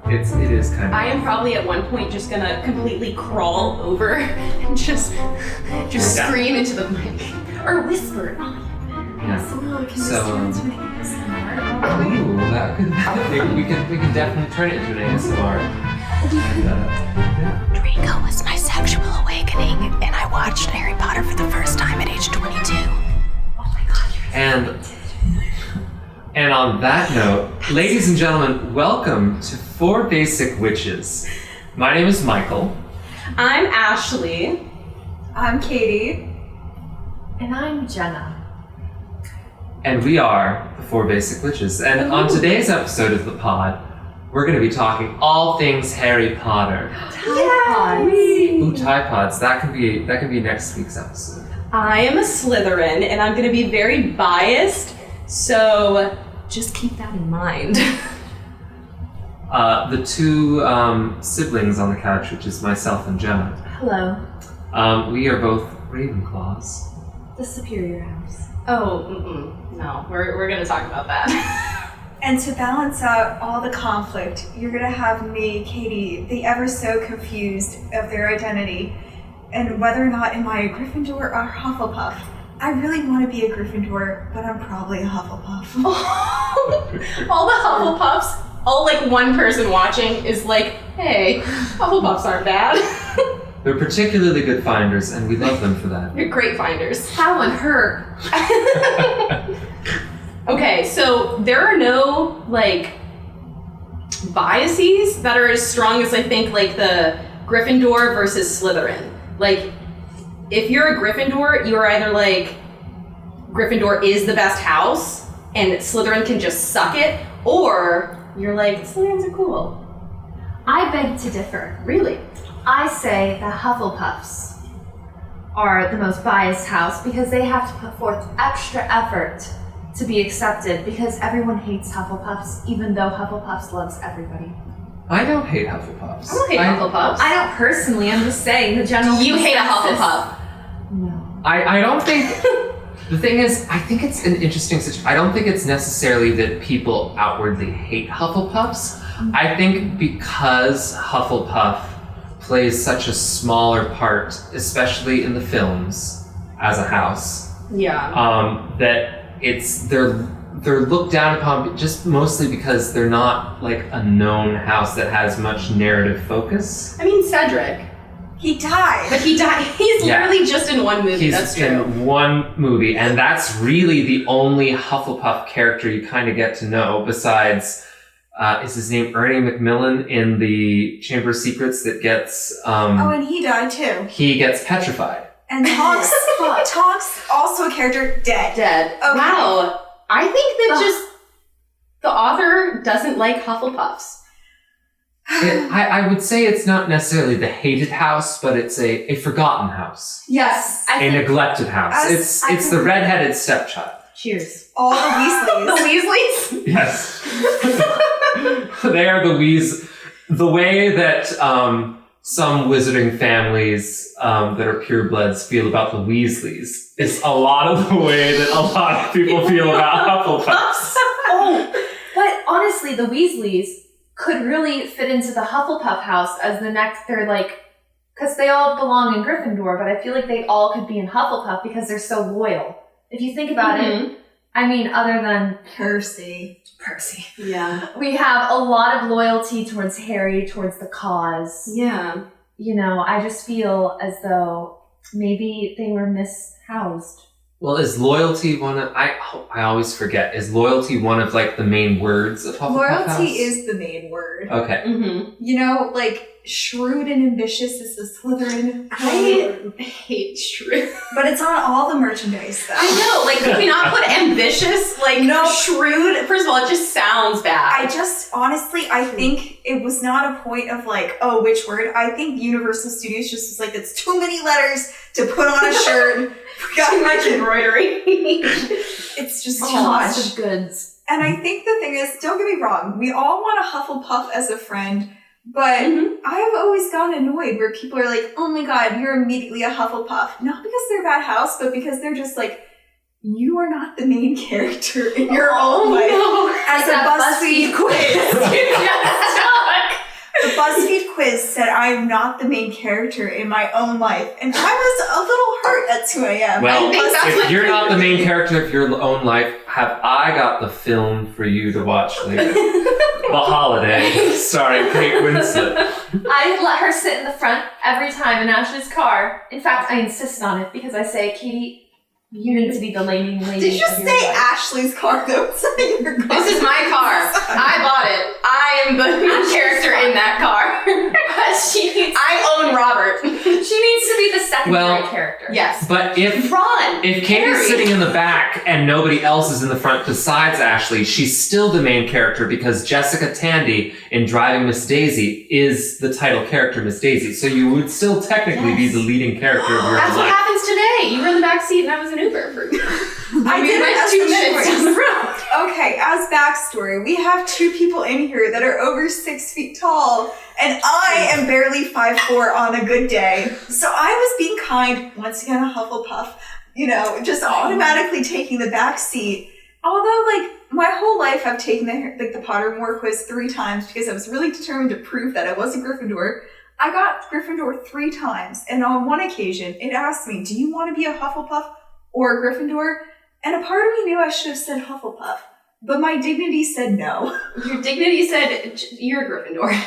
It is kind of. I am probably at one point just gonna completely crawl over and just scream into the mic or whisper. Yeah. So, Ooh, that could we can definitely turn it into an ASMR. And, Draco was my sexual awakening, and I watched Harry Potter for the first time at age 22. Oh my god. And on that note, ladies and gentlemen, welcome to Four Basic Witches. My name is Michael. I'm Ashley. I'm Katie. And I'm Jenna. And we are the Four Basic Witches. And on today's episode of the pod, we're going to be talking all things Harry Potter. Ooh, Tide Pods. That could be next week's episode. I am a Slytherin, and I'm gonna be very biased, so just keep that in mind. The two siblings on the couch, which is myself and Jenna. Hello. We are both Ravenclaws. The Superior House. Oh, no, we're gonna talk about that. And to balance out all the conflict, you're gonna have me, Katie, the ever so confused of their identity, and whether or not am I a Gryffindor or a Hufflepuff. I really want to be a Gryffindor, but I'm probably a Hufflepuff. All the Hufflepuffs, all like one person watching is like, hey, Hufflepuffs aren't bad. They're particularly good finders, and we love them for that. You're great finders. How and her. Okay, so there are no like biases that are as strong as I think like the Gryffindor versus Slytherin. Like, if you're a Gryffindor, you're either like Gryffindor is the best house and Slytherin can just suck it, or you're like Slytherins are cool. I beg to differ. Really? I say the Hufflepuffs are the most biased house because they have to put forth extra effort to be accepted because everyone hates Hufflepuffs, even though Hufflepuffs loves everybody. I don't hate Hufflepuffs. I don't hate Hufflepuffs. I don't personally, I'm just saying the general You hate a consensus. Hufflepuff. No. I don't think. The thing is, I think it's an interesting situation. I don't think it's necessarily that people outwardly hate Hufflepuffs. I think because Hufflepuff plays such a smaller part, especially in the films, as a house, Yeah. that they're looked down upon just mostly because they're not like a known house that has much narrative focus. I mean, Cedric. He died. But he died. He's Yeah. literally just in one movie. He's That's true. in one movie, and that's really the only Hufflepuff character you kind of get to know besides, is his name Ernie Macmillan in the Chamber of Secrets that gets, Oh, and he died too. he gets petrified. And Tonks, Tonks, also a character, dead. Dead. Okay. Wow. I think that just the author doesn't like Hufflepuffs. I would say it's not necessarily the hated house, but it's a forgotten house. Yes. A neglected house. It's the redheaded stepchild. Cheers. All the Weasleys. The Weasleys? Yes. They are the way that some wizarding families that are purebloods feel about the Weasleys is a lot of the way that a lot of people feel about Hufflepuffs. Oh, but honestly, the Weasleys could really fit into the Hufflepuff house as the next, they're like, because they all belong in Gryffindor, but I feel like they all could be in Hufflepuff because they're so loyal. If you think about it, I mean, other than Percy. Yeah. we have a lot of loyalty towards Harry, towards the cause. Yeah. You know, I just feel as though maybe they were mishoused. Well, is loyalty one of, I always forget, is loyalty one of like the main words of Hufflepuff House? Loyalty is the main word. Okay. Mm-hmm. You know, like, shrewd and ambitious is the Slytherin. I hate truth. But it's on all the merchandise, though. I know, like, could we not put ambitious, like, No. shrewd? First of all, it just sounds bad. I just, honestly, I think it was not a point of like, oh, which word? I think Universal Studios just was like, it's too many letters to put on a shirt. Too much embroidery. It's just too Lots much. of goods. And I think the thing is, don't get me wrong, we all want a Hufflepuff as a friend, but Mhm. I've always gotten annoyed where people are like, oh my god, you're immediately a Hufflepuff. Not because they're a bad house, but because they're just like, you are not the main character in your own life. no. As a That BuzzFeed quiz. You just suck. quiz said I am not the main character in my own life, and I was a little hurt at 2 a.m. Well, I think that's if what- you're not the main character of your own life, have I got the film for you to watch later? The Holiday, starring Kate Winslet. I let her sit in the front every time in Ashley's car. In fact, I insist on it because I say, Katie, you need to be the leading lady. Did you of your say life. Ashley's car though? It's not your car. This is my car. I bought it. I am the main character in that car. she needs, I own Robert. she needs to be the secondary Well, character. Yes. But if Ron. Katie's Harry. sitting in the back and nobody else is in the front besides Ashley, she's still the main character because Jessica Tandy in Driving Miss Daisy is the title character, Miss Daisy. So you would still technically be the leading character of your That's own what life. happens today. You were in the back seat and I was an Uber for I did it like as 2 a minutes choice. down the road. Okay, as backstory, we have 2 people in here that are over 6 feet tall, and I am barely 5'4" on a good day. So I was being kind, once again a Hufflepuff, just automatically taking the back seat. Although, my whole life I've taken the Pottermore quiz 3 times because I was really determined to prove that I was a Gryffindor. I got Gryffindor 3 times, and on one occasion, it asked me, do you want to be a Hufflepuff or a Gryffindor? And a part of me knew I should have said Hufflepuff, but my dignity said no. Your dignity said you're a Gryffindor.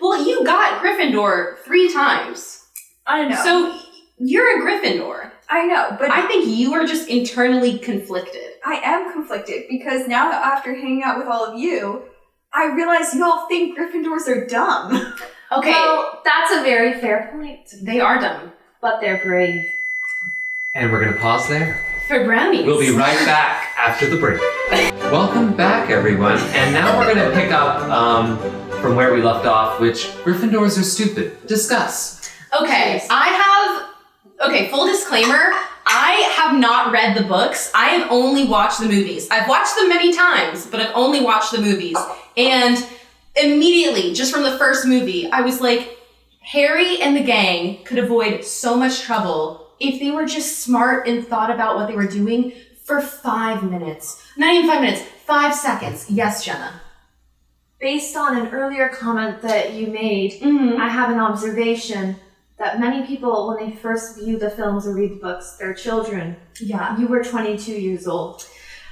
Well, you got Gryffindor 3 times. I know. So you're a Gryffindor. I know, but I think you are just internally conflicted. I am conflicted because now after hanging out with all of you, I realize you all think Gryffindors are dumb. Okay, Well, that's a very fair point. they are dumb. But they're brave. And we're going to pause there. For brownies. We'll be right back after the break. Welcome back, everyone. And now we're going to pick up from where we left off, which Gryffindors are stupid. Discuss. Okay, full disclaimer, I have not read the books. I have only watched the movies. I've watched them many times, but I've only watched the movies. And immediately, just from the first movie, I was like, Harry and the gang could avoid so much trouble if they were just smart and thought about what they were doing for 5 minutes. Not even 5 minutes, 5 seconds. Yes, Jenna. Based on an earlier comment that you made, Mm-hmm. I have an observation that many people, when they first view the films or read the books, they're children. Yeah. You were 22 years old.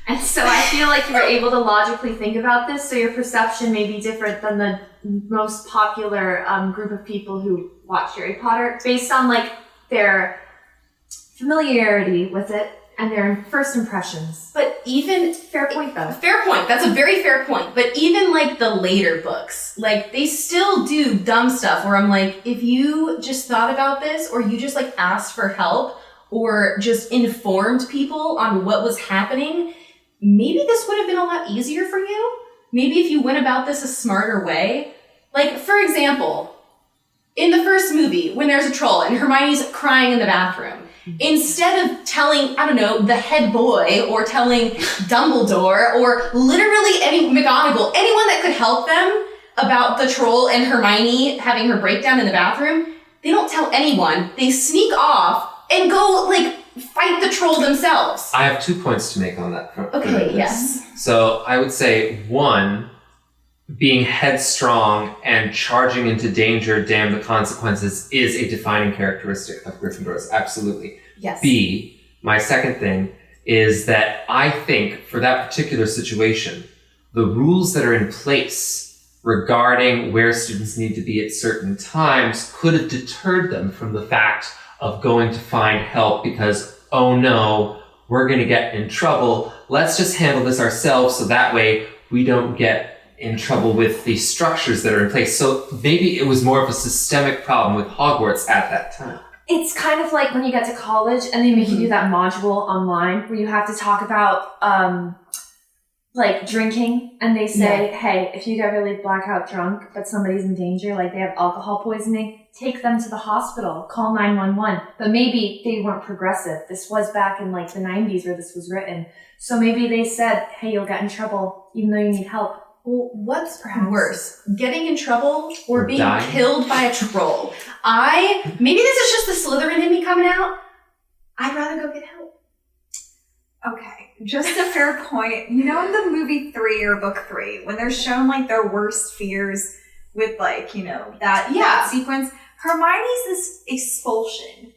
And so I feel like you were able to logically think about this, so your perception may be different than the most popular group of people who watch Harry Potter, based on their familiarity with it and their first impressions. But even Fair point, though. Fair point. That's a very fair point. But even the later books, they still do dumb stuff where I'm like, if you just thought about this or you just asked for help or just informed people on what was happening, maybe this would have been a lot easier for you. Maybe if you went about this a smarter way. For example, in the first movie, when there's a troll and Hermione's crying in the bathroom, instead of telling, I don't know, the head boy or telling Dumbledore or literally McGonagall, anyone that could help them about the troll and Hermione having her breakdown in the bathroom, they don't tell anyone. They sneak off and go, fight the troll themselves. I have 2 points to make on that front. Okay, yes. So I would say, 1, being headstrong and charging into danger, damn the consequences, is a defining characteristic of Gryffindors. Absolutely. Yes. B, my second thing, is that I think for that particular situation, the rules that are in place regarding where students need to be at certain times could have deterred them from the fact of going to find help because, oh no, we're going to get in trouble. Let's just handle this ourselves so that way we don't get in trouble with the structures that are in place. So maybe it was more of a systemic problem with Hogwarts at that time. It's kind of like when you get to college and they make you do that module online where you have to talk about drinking, and they say, hey, if you get really blackout drunk but somebody's in danger, they have alcohol poisoning, take them to the hospital, call 911. But maybe they weren't progressive. This was back in the 90s where this was written. So maybe they said, hey, you'll get in trouble even though you need help. Well, what's Perhaps. worse, getting in trouble or being dying? killed by a troll? Maybe this is just the Slytherin in me coming out. I'd rather go get help. Okay, just a fair point. In the movie 3 or book 3, when they're shown their worst fears, with that sequence. Hermione's this expulsion.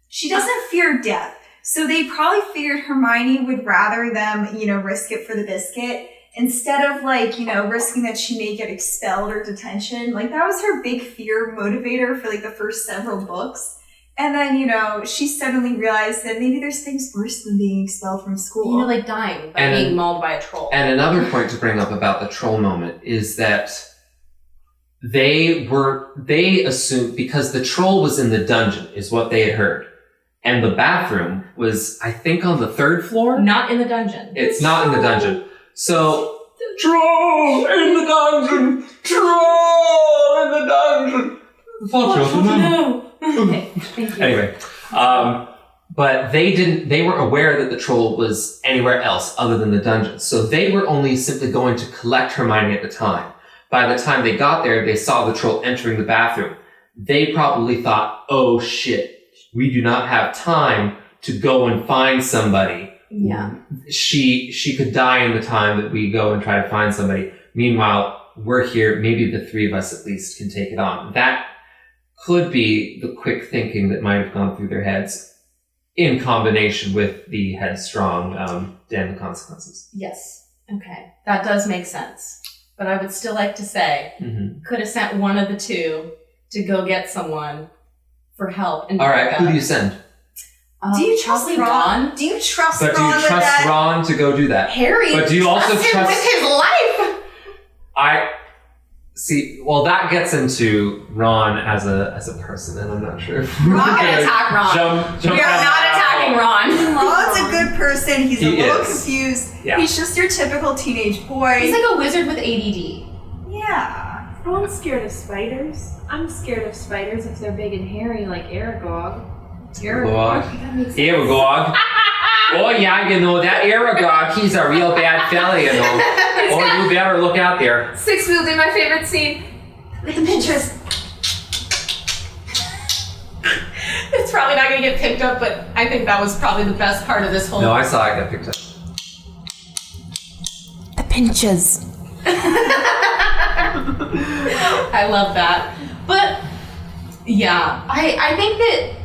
She doesn't fear death. So they probably figured Hermione would rather them, risk it for the biscuit instead of risking that she may get expelled or detention. Like that was her big fear motivator for the first several books. And then, she suddenly realized that maybe there's things worse than being expelled from school. Dying by being mauled by a troll. And another point to bring up about the troll moment is that they assumed, because the troll was in the dungeon, is what they had heard. And the bathroom was, I think, on the 3rd floor? Not in the dungeon. It's not in the dungeon. So, troll in the dungeon! Troll in the dungeon! Okay, thank you. Anyway, but they were aware that the troll was anywhere else other than the dungeon. So they were only simply going to collect Hermione at the time. By the time they got there, they saw the troll entering the bathroom. They probably thought, oh shit, we do not have time to go and find somebody. Yeah. She could die in the time that we go and try to find somebody. Meanwhile, we're here. Maybe the 3 of us at least can take it on. That could be the quick thinking that might have gone through their heads in combination with the headstrong damn the consequences. Yes. Okay. That does make sense. But I would still like to say, Mm-hmm. could have sent one of the 2 to go get someone for help. And All right, who do you send? Do you trust probably Ron? Do you trust But do Ron you with trust that? Ron to go do that? Harry But do you also trusts him trust- with his life. I see. Well, that gets into Ron as a person, and I'm not sure. If We're not going to attack Ron. Jump We are not attacking Ron. Ron's a good person. He's a He little is. confused. Yeah. He's just your typical teenage boy. He's like a wizard with ADD. Yeah. I'm scared of spiders. I'm scared of spiders if they're big and hairy like Aragog. That makes sense. Aragog. Oh yeah, that Aragog, he's a real bad fella, Oh, you better look out there. Six will do my favorite scene. With the pictures. It's probably not going to get picked up, but I think that was probably the best part of this whole. No, I saw it get picked up. The pinches. I love that. But yeah, I think that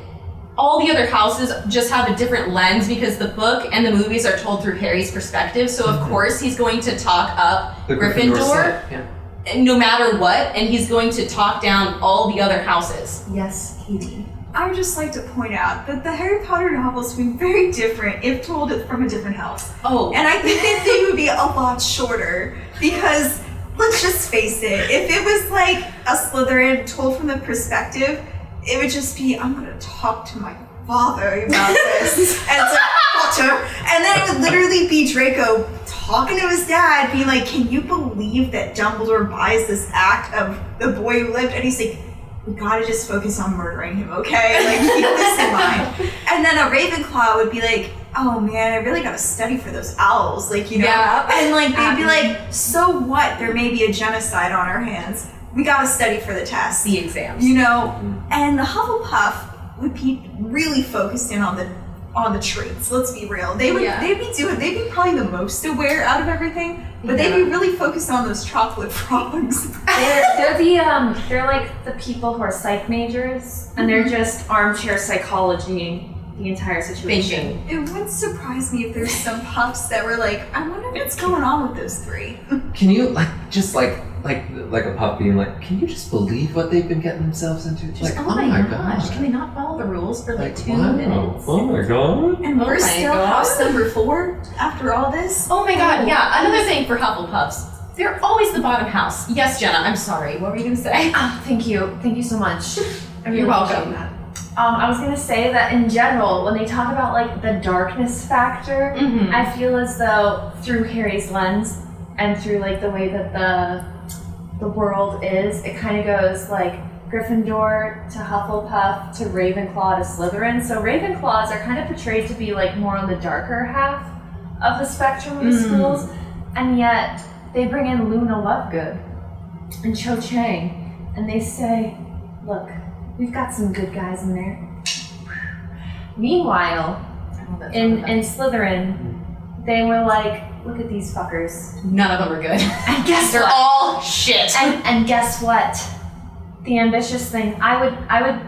all the other houses just have a different lens because the book and the movies are told through Harry's perspective. So of course he's going to talk up The Gryffindor, side, yeah. no matter what, and he's going to talk down all the other houses. Yes, Katie. I would just like to point out that the Harry Potter novels would be very different if told from a different house. Oh, And I think that they would be a lot shorter because, let's just face it, if it was like a Slytherin told from the perspective, it would just be, I'm gonna talk to my father about this. And it's like, Potter. And then it would literally be Draco talking to his dad, being like, can you believe that Dumbledore buys this act of the boy who lived? And he's like, we gotta just focus on murdering him, okay? Like, keep this in mind. And then a Ravenclaw would be like, oh man, I really gotta study for those owls, Yeah. And like, they'd be like, so what? There may be a genocide on our hands. We gotta study for the test. the exams. And the Hufflepuff would be really focused in on the traits. Let's be real. They'd be probably the most aware out of everything, but they'd be really focused on those chocolate frogs. They're like the people who are psych majors, and they're just armchair psychology the entire situation. Thinking. It wouldn't surprise me if there's some puffs that were like, I wonder what's going on with those 3. Can you like a pup being like, can you just believe what they've been getting themselves into? Just, Like, oh my gosh, can they not follow the rules for like 2 wow. minutes? Oh my god. And Oh we're my still God. house number 4 after all this. Oh my god, yeah. Another thing for Hufflepuffs. They're always the bottom house. Yes, Jenna, I'm sorry. What were you going to say? Oh, thank you. Thank you so much. I really You're welcome. appreciate that. I was gonna say that in general, when they talk about like the darkness factor, Mhm. I feel as though through Harry's lens and through like the way that the world is, it kind of goes like Gryffindor to Hufflepuff to Ravenclaw to Slytherin. So Ravenclaws are kind of portrayed to be like more on the darker half of the spectrum of the schools, and yet they bring in Luna Lovegood and Cho Chang, and they say, look, we've got some good guys in there. Meanwhile, in Slytherin, they were like, look at these fuckers. None of them are good. And guess They're what? all shit. And guess what? The ambitious thing. I would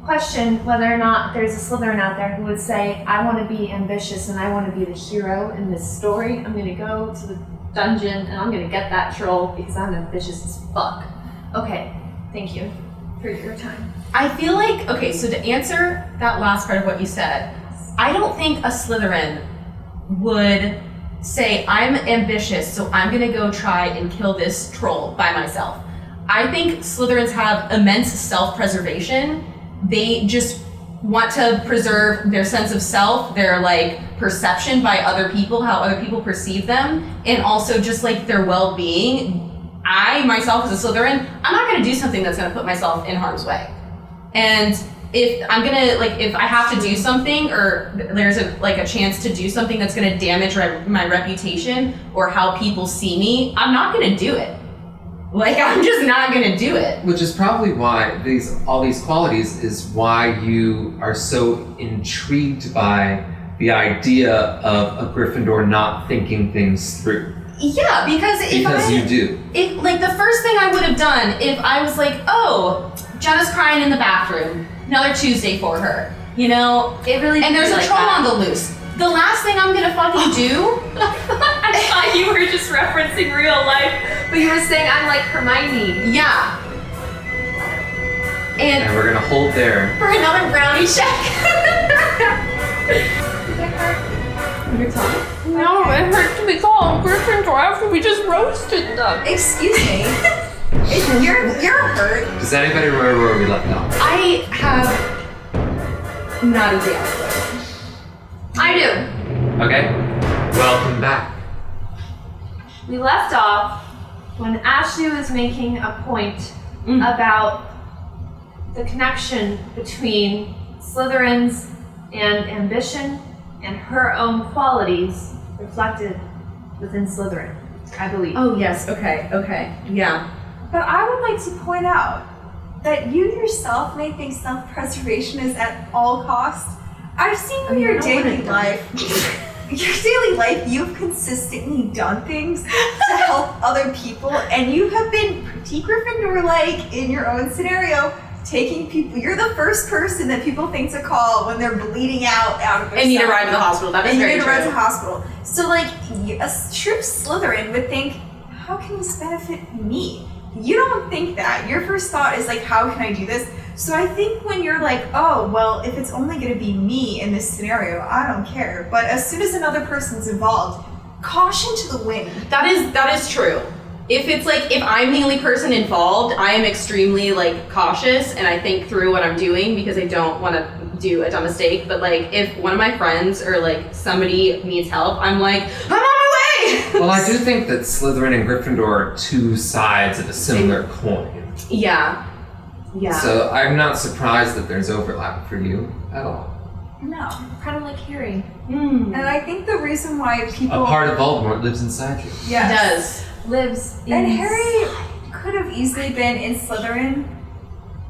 question whether or not there's a Slytherin out there who would say, I want to be ambitious and I want to be the hero in this story. I'm going to go to the dungeon and I'm going to get that troll because I'm ambitious as fuck. Okay, thank you for your time. I feel like, okay, so to answer that last part of what you said, I don't think a Slytherin would say, I'm ambitious, so I'm gonna go try and kill this troll by myself. I think Slytherins have immense self-preservation. They just want to preserve their sense of self, their like perception by other people, how other people perceive them, and also just like their well-being. I myself as a Slytherin, I'm not gonna do something that's gonna put myself in harm's way. And if I'm gonna, like, if I have to do something or there's a chance to do something that's gonna damage my reputation or how people see me, I'm not gonna do it. Like, I'm just not gonna do it. Which is probably why all these qualities is why you are so intrigued by the idea of a Gryffindor not thinking things through. Yeah, because you do. If, like, the first thing I would have done if I was like, oh, Jenna's crying in the bathroom, another Tuesday for her, you know? It really And there's a like troll that. on the loose. The last thing I'm gonna fucking do, I thought you were just referencing real life. But you were saying I'm like Hermione. yeah. And And we're gonna hold there. for another brownie check. Your tongue? No, it hurt to be called Gryffindor after we just roasted them. Excuse me. You're hurt. Does anybody remember where we left off? I have not a damn clue. I do. Okay. Welcome back. We left off when Ashley was making a point about the connection between Slytherins and ambition and her own qualities reflected within Slytherin, I believe. Oh yes, okay, yeah. But I would like to point out that you yourself may think self-preservation is at all costs. I've seen in your daily life, you've consistently done things to help other people, and you have been pretty Gryffindor-like in your own scenario, taking people. You're the first person that people think to call when they're bleeding out of their And need to stomach. ride to the hospital. That is and you very need to true. ride to the hospital. So, like, a true Slytherin would think, how can this benefit me? You don't think that. Your first thought is, like, how can I do this? So I think when you're like, oh, well, if it's only going to be me in this scenario, I don't care. But as soon as another person's involved, caution to the wind. That is true. If it's like, if I'm the only person involved, I am extremely like cautious and I think through what I'm doing because I don't want to do a dumb mistake. But like, if one of my friends or like somebody needs help, I'm like, I'm on my way. Well, I do think that Slytherin and Gryffindor are two sides of a similar coin. Yeah. So I'm not surprised that there's overlap for you at all. No. Kind of like Harry. And I think the reason why people... A part of Voldemort lives inside you. Yes. Lives in And Harry could have easily been in Slytherin.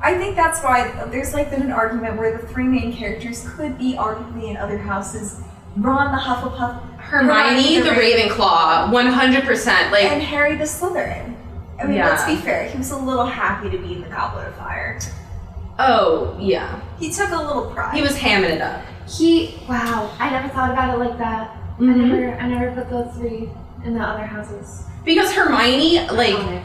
I think that's why there's like been an argument where the three main characters could be arguably in other houses. Ron the Hufflepuff, Hermione the Ravenclaw, 100%. Like, and Harry the Slytherin. I mean, Yeah. let's be fair, he was a little happy to be in the Goblet of Fire. oh yeah, He took a little pride. he was hamming it up. Wow, I never thought about it like that. Mhm. I never put those three in the other houses. Because Hermione, like, Iconic.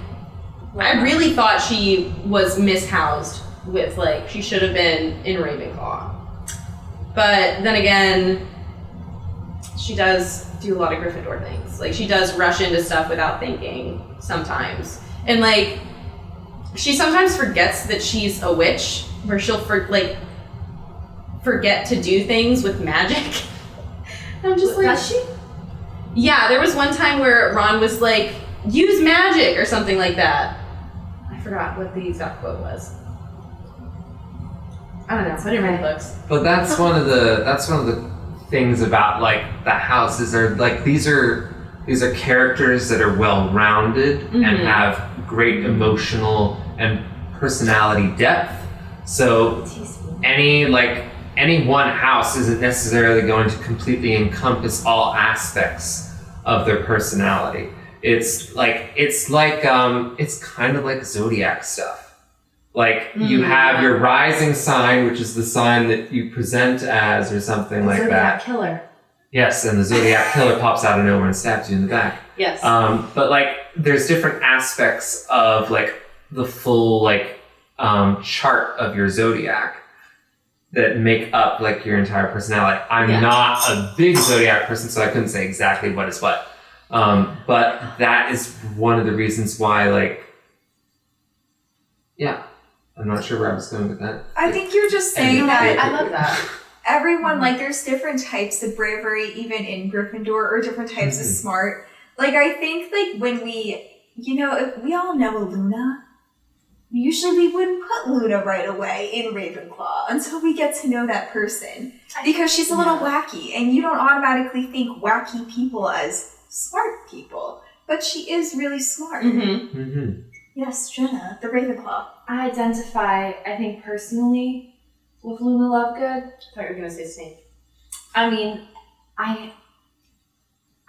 I really thought she was mishoused with, like, she should have been in Ravenclaw. But then again, she does do a lot of Gryffindor things. Like, she does rush into stuff without thinking sometimes. And, like, she sometimes forgets that she's a witch, where she'll, forget to do things with magic. And I'm just like, Does she? yeah, there was one time where Ron was like, use magic or something like that. I forgot what the exact quote was. I don't know. I didn't read the books. But that's one of the things about like the houses are like these are characters that are well rounded and Mhm. have great emotional and personality depth. So any one house isn't necessarily going to completely encompass all aspects of their personality. It's kind of like zodiac stuff. Like you have your rising sign, which is the sign that you present as or something like Zodiac that. Killer. Yes, and the Zodiac Killer pops out of nowhere and stabs you in the back. Yes. But like there's different aspects of like the full like chart of your zodiac that make up like your entire personality. I'm not a big zodiac person, so I couldn't say exactly what is what. But that is one of the reasons why, like, yeah, I'm not sure where I was going with that. I think you're just saying that I love that. everyone, like, there's different types of bravery, even in Gryffindor, or different types of smart. Like, I think, like, when we, you know, if we all know Luna. Usually we wouldn't put Luna right away in Ravenclaw until we get to know that person. Because she's a little wacky, and you don't automatically think wacky people as smart people. But she is really smart. Mm-hmm. Mm-hmm. Yes, Jenna, the Ravenclaw. I identify, I think personally, with Luna Lovegood. I thought you were going to say Snape. I mean, I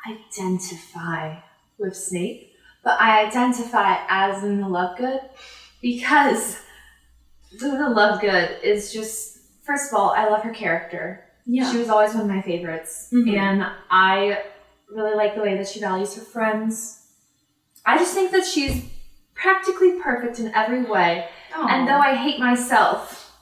identify with Snape, but I identify as Luna Lovegood because Luna Lovegood is just, first of all, I love her character. Yeah. She was always one of my favorites. Mhm. And I really like the way that she values her friends. I just think that she's practically perfect in every way. And though I hate myself,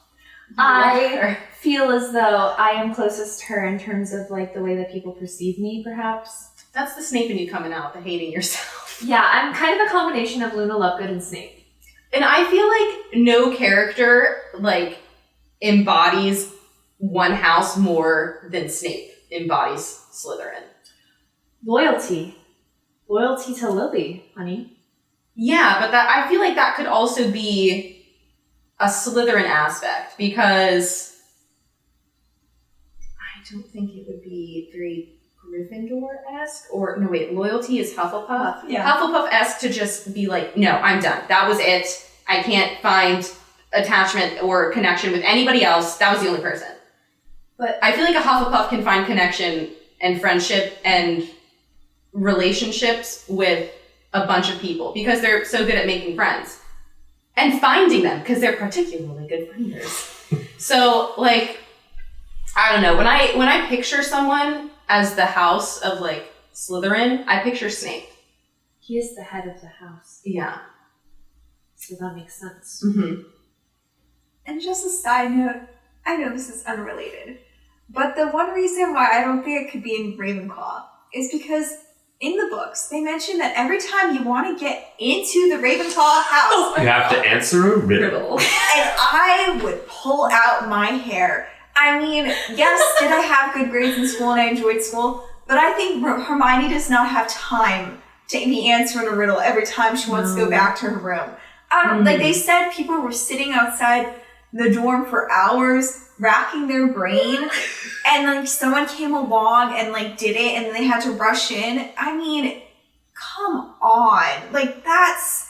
I feel as though I am closest to her in terms of like the way that people perceive me, perhaps. That's the Snape in you coming out, the hating yourself. Yeah, I'm kind of a combination of Luna Lovegood and Snape. And I feel like no character, like, embodies one house more than Snape embodies Slytherin. Loyalty. Loyalty to Lily, honey. Yeah, but that I feel like that could also be a Slytherin aspect, because I don't think it would be very Gryffindor-esque, or no wait, loyalty is Hufflepuff. Yeah. Hufflepuff-esque to just be like, no, I'm done. That was it. I can't find attachment or connection with anybody else. That was the only person. But I feel like a Hufflepuff can find connection and friendship and relationships with a bunch of people because they're so good at making friends and finding them because they're particularly good finders. So, like, I don't know. When I picture someone as the house of, like, Slytherin, I picture Snape. He is the head of the house, Yeah. so that makes sense. Mm-hmm. And just a side note, I know this is unrelated, but the one reason why I don't think it could be in Ravenclaw is because in the books, they mention that every time you want to get into the Ravenclaw house, You have to answer a riddle. Riddle. and I would pull out my hair. I mean, yes, did I have good grades in school and I enjoyed school? But I think Hermione does not have time to be answering a riddle every time she wants to go back to her room. Like they said, people were sitting outside the dorm for hours, racking their brain, and like someone came along and like did it, and they had to rush in. I mean, come on, like that's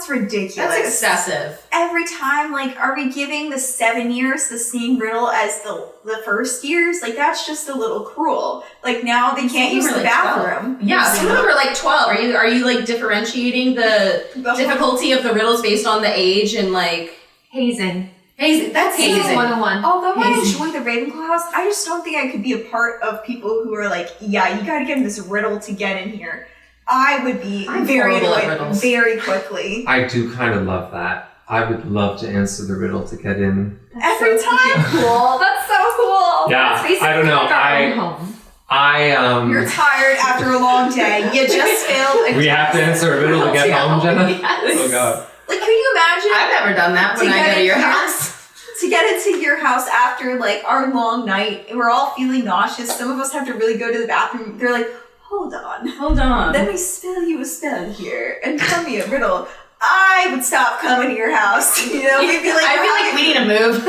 ridiculous. That's excessive. Every time, like, are we giving the 7 years the same riddle as the first years? Like, that's just a little cruel. Like, now they can't use the bathroom. Yeah, some of them are like 12. Are you like differentiating the difficulty of the riddles based on the age and like Hazing. hazing? That's Hazing hazing. 101. Although I Hazing. enjoy the Ravenclaw house, I just don't think I could be a part of people who are like, yeah, you gotta give them this riddle to get in here. I would be I'm very horrible at annoyed riddles. very quickly. I do kind of love that. I would love to answer the riddle to get in. Every time. Cool. That's so cool. Yeah, That's basically I don't know. like our own home. You're tired after a long day. You just failed a We have to test. answer a riddle to get home, Jenna? Yes. Oh god. Like, can you imagine? I've never done that when I go to your house. To get into your house after like our long night, we're all feeling nauseous. Some of us have to really go to the bathroom. They're like, hold on. Hold on. Let me spill you a spell here and tell me a riddle. I would stop coming to your house. You know, we'd be like, I feel like we need to move.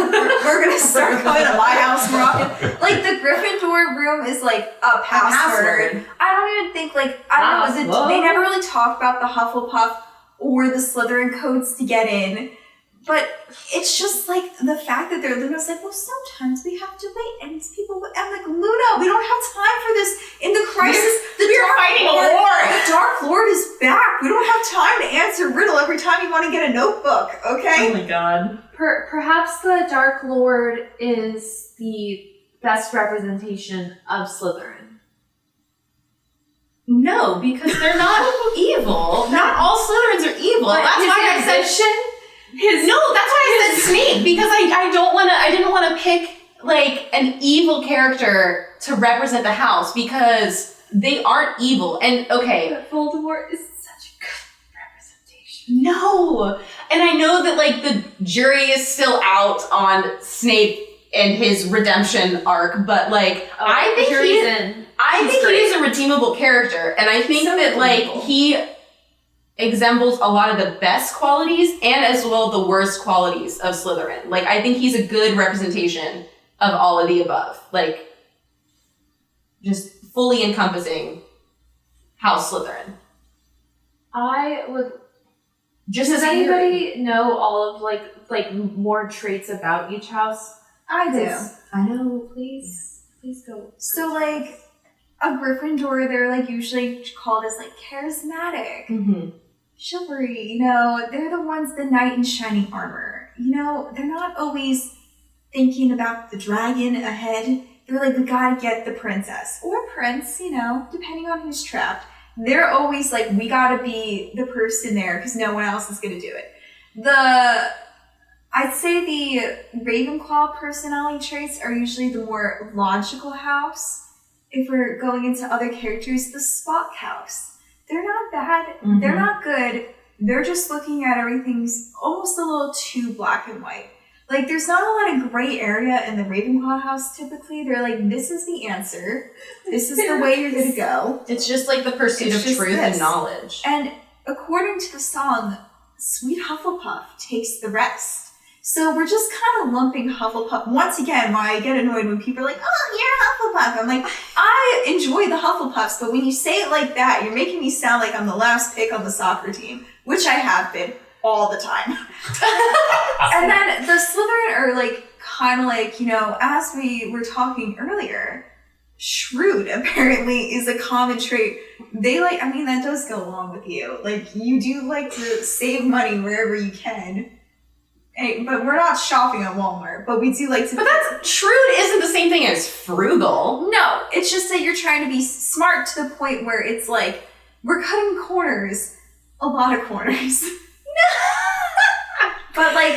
we're gonna start coming to my house more often. Like the Gryffindor room is like a password. I don't even think like I don't know. They never really talk about the Hufflepuff or the Slytherin codes to get in. But it's just like the fact that Luna's like, well, sometimes we have to wait, and these people. I'm like, Luna, we don't have time for this. In the crisis, We're fighting a war. The Dark Lord is back. We don't have time to answer riddle every time you want to get a notebook. Okay. Oh my god. Perhaps the Dark Lord is the best representation of Slytherin. No, because they're not evil. Not all Slytherins are evil. That's why I said that's why I said Snape, because I didn't want to pick like an evil character to represent the house because they aren't evil. And okay, But Voldemort is such a good representation. no. And I know that like the jury is still out on Snape and his redemption arc, but like I think he is a redeemable character, and I think So that like redeemable. he examples a lot of the best qualities and as well the worst qualities of Slytherin. Like I think he's a good representation of all of the above. Like just fully encompassing House Slytherin. I would. Just Does as Harry. anybody know all of like more traits about each house? I do. I know. Please go. So like a Gryffindor, they're like usually called as like charismatic, Mm-hmm. chivalry. You know, they're the ones, the knight in shining armor. You know, they're not always thinking about the dragon ahead. They're like, we gotta get the princess or prince. You know, depending on who's trapped. They're always like, we gotta be the person there because no one else is gonna do it. I'd say the Ravenclaw personality traits are usually the more logical house. If we're going into other characters, the Spock house. They're not bad. Mhm. They're not good. They're just looking at everything's almost a little too black and white. Like, there's not a lot of gray area in the Ravenclaw house typically. They're like, this is the answer. This is the way you're going to go. It's just like the pursuit It's of just truth this. and knowledge. And according to the song, Sweet Hufflepuff takes the rest. So we're just kind of lumping Hufflepuff. Once again, why I get annoyed when people are like, oh, you're a Hufflepuff. I'm like, I enjoy the Hufflepuffs, but when you say it like that, you're making me sound like I'm the last pick on the soccer team, which I have been all the time. And then the Slytherin are like, kind of like, you know, as we were talking earlier, shrewd apparently is a common trait. They like, I mean, that does go along with you. Like, you do like to save money wherever you can. Hey, but we're not shopping at Walmart, but we do like to. But that's shrewd isn't the same thing as frugal. No, it's just that you're trying to be smart to the point where it's like, we're cutting corners. A lot of corners. But like,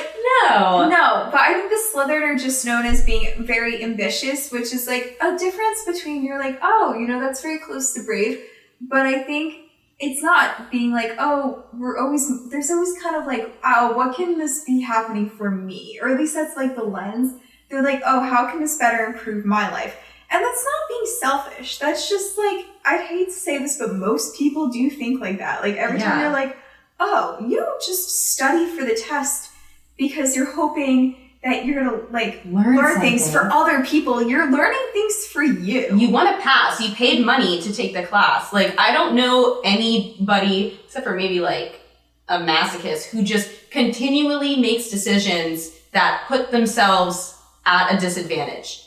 no, but I think the Slytherin are just known as being very ambitious, which is like a difference between you're like, oh, you know, that's very close to brave. But I think it's not being like, oh, there's always kind of like, oh, what can this be happening for me? Or at least that's like the lens. They're like, oh, how can this better improve my life? And that's not being selfish. That's just like, I hate to say this, but most people do think like that. Like every time Yeah. you're like, oh, you don't just study for the test because you're hoping that you're gonna like learn things for other people. You're learning things for you. You want to pass. You paid money to take the class. Like, I don't know anybody, except for maybe like a masochist, who just continually makes decisions that put themselves at a disadvantage.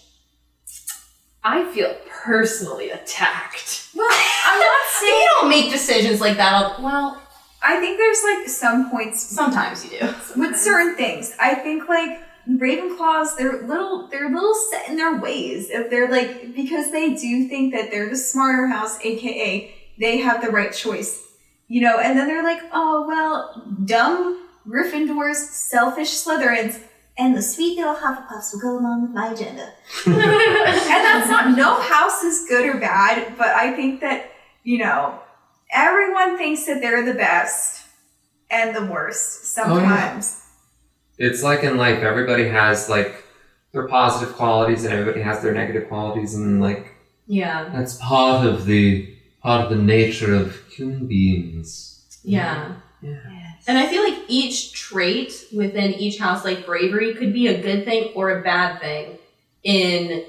I feel personally attacked. Well, I'm not saying. You don't make decisions like that. Well, I think there's like some points sometimes you do. with certain things. I think like Ravenclaws, they're little set in their ways. If they're like, because they do think that they're the smarter house, aka they have the right choice, you know. And then they're like, oh well, dumb Gryffindors, selfish Slytherins, and the sweet little Hufflepuffs will go along with my agenda. And that's not, no house is good or bad, but I think that, you know, everyone thinks that they're the best and the worst sometimes. It's like in life, everybody has like their positive qualities and everybody has their negative qualities, and like Yeah. that's part of the nature of human beings. Yeah. Yeah. And I feel like each trait within each house, like bravery, could be a good thing or a bad thing in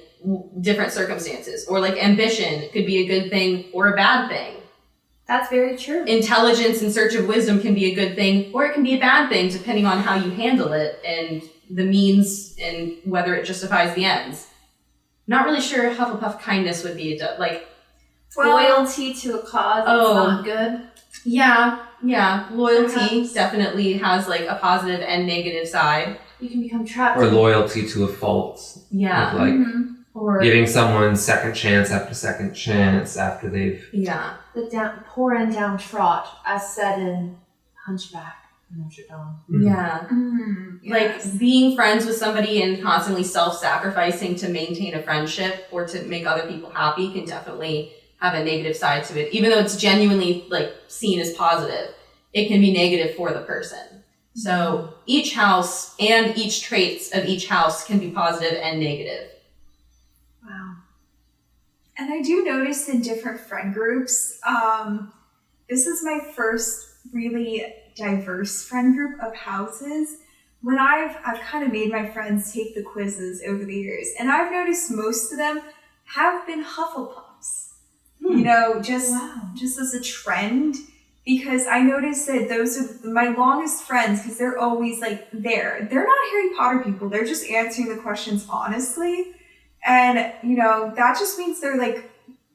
different circumstances. Or like ambition could be a good thing or a bad thing. That's very true. Intelligence in search of wisdom can be a good thing, or it can be a bad thing, depending on how you handle it and the means and whether it justifies the ends. Not really sure Hufflepuff kindness would be Loyalty to a cause is not good. Yeah. Loyalty Perhaps. definitely has like a positive and negative side. You can become trapped. Or loyalty to a fault. Yeah. Of like Or giving someone second chance after they've. yeah. The poor and downtrodden, as said in Hunchback of Notre Dame. Yeah. Yes. Like being friends with somebody and constantly self-sacrificing to maintain a friendship or to make other people happy can definitely have a negative side to it. Even though it's genuinely like seen as positive, it can be negative for the person. So each house and each traits of each house can be positive and negative. Wow. And I do notice in different friend groups, this is my first really diverse friend group of houses. When I've kind of made my friends take the quizzes over the years, and I've noticed most of them have been Hufflepuffs. You know, just as a trend, because I noticed that those are my longest friends because they're always like there. They're not Harry Potter people. They're just answering the questions honestly. And, you know, that just means they're like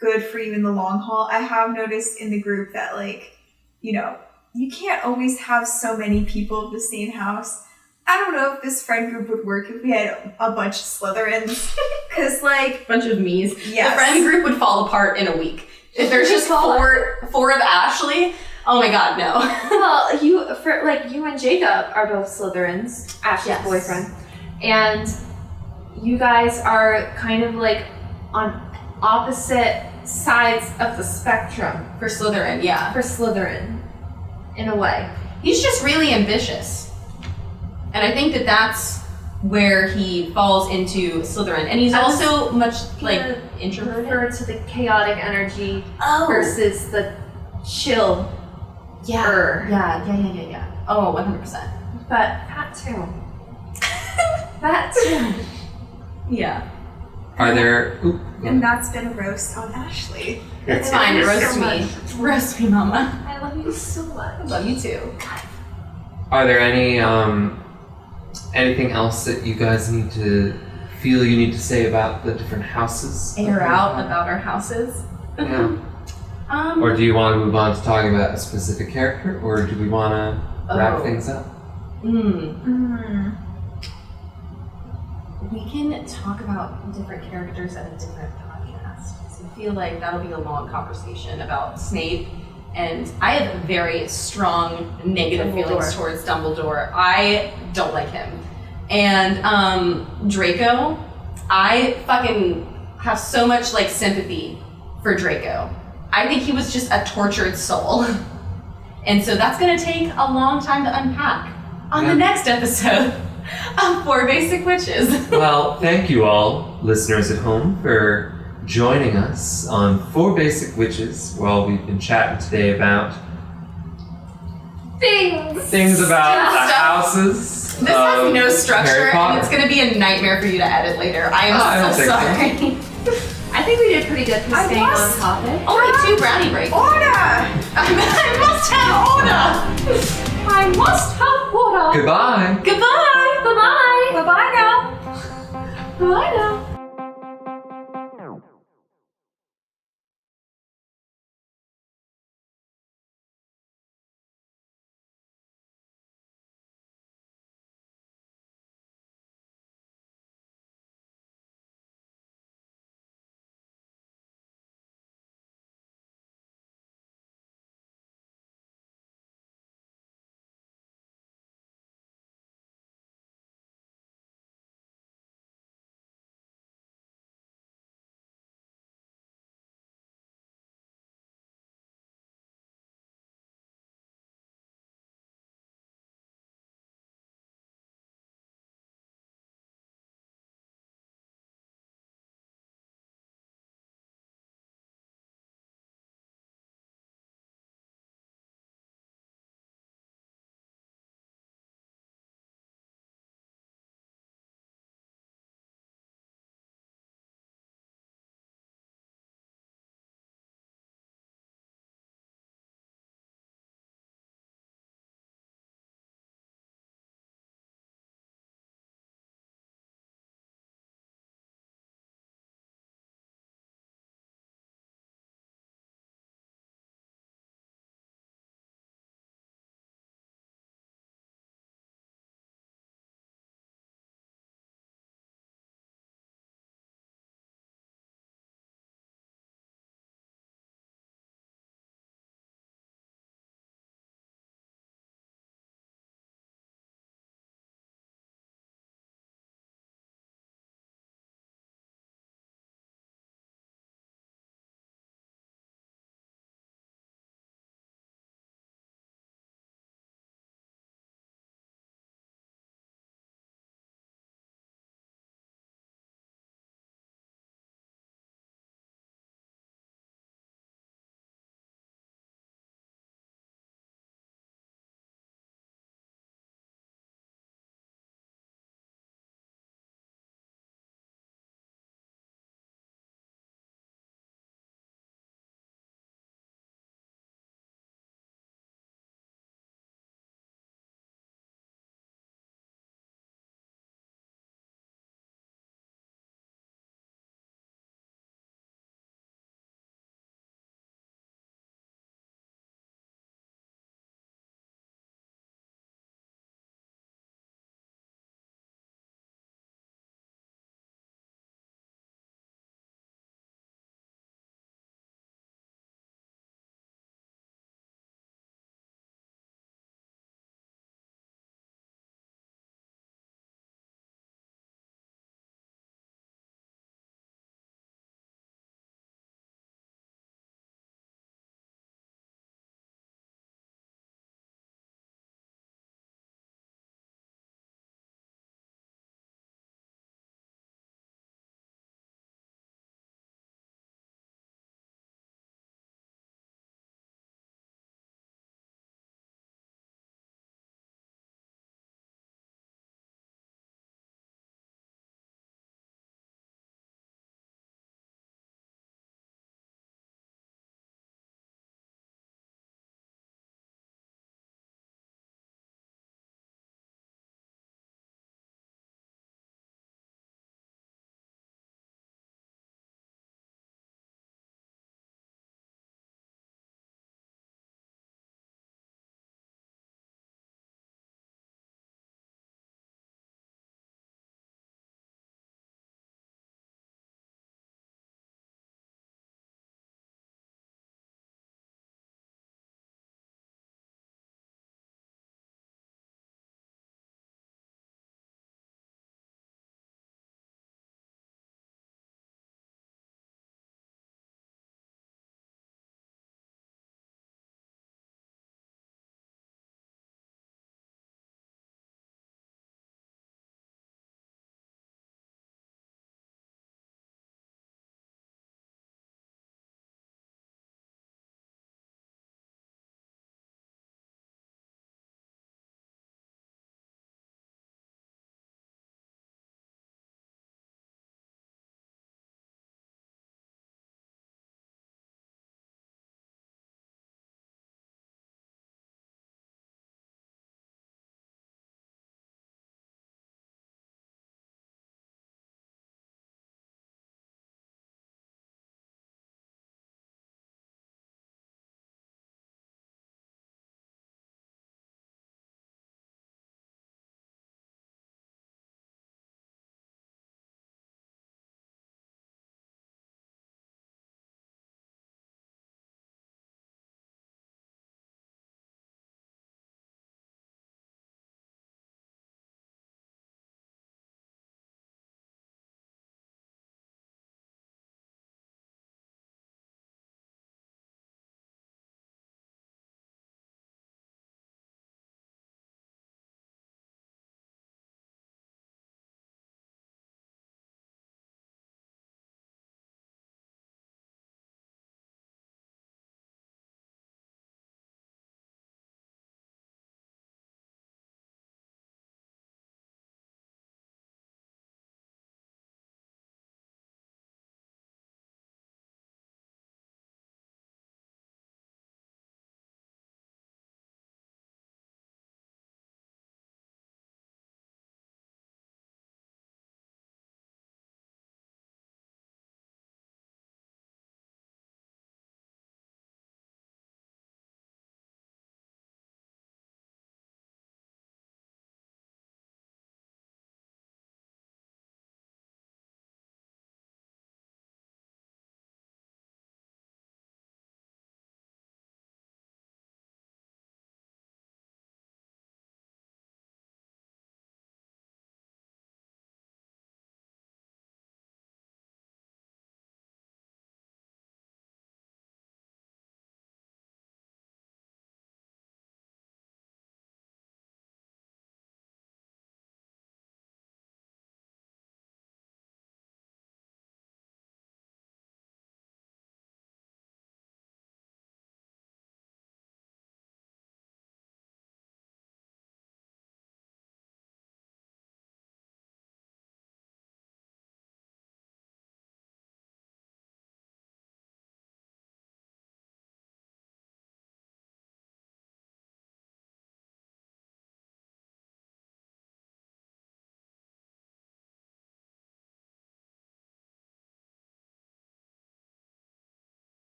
good for you in the long haul. I have noticed in the group that like, you know, you can't always have so many people of the same house. I don't know if this friend group would work if we had a bunch of Slytherins. Because, like, Bunch of me's. Yes. The friend group would fall apart in a week. If there's just four of Ashley, oh my god, no. Well, you and Jacob are both Slytherins, Ash's Yes. boyfriend, and you guys are kind of like on opposite sides of the spectrum For Slytherin, yeah. for Slytherin, in a way. He's just really ambitious. And I think that that's where he falls into Slytherin. And he's I was also much like gonna introverted. Refer to the chaotic energy Oh. versus the chill. Yeah. Oh, 100%. But that too. That too. Yeah. Are there? and that's been a roast on Ashley. It's fine. you Roast so me. Roast me, mama. I love you so much. I love you too. Are there any anything else that you guys need to say about the different houses? Air out about our houses. Yeah. Or do you want to move on to talking about a specific character, or do we want to wrap things up? We can talk about different characters at a different podcast. So I feel like that'll be a long conversation about Snape. And I have very strong negative feelings towards Dumbledore. I don't like him. And Draco, I fucking have so much like sympathy for Draco. I think he was just a tortured soul. And so that's gonna take a long time to unpack on the next episode of 4 Basic Witches. Well, thank you all, listeners at home, for joining us on 4 Basic Witches. Well, we've been chatting today about things about the houses. This has no structure, Harry and Potter. it's gonna be a nightmare for you to edit later. I I am don't so think so. sorry. I think we did pretty good for I staying on was- topic. Only 2 brownie breaks. Orna! I must have Ona. I must have water. Goodbye. Goodbye. Bye-bye. Bye-bye now. Bye now.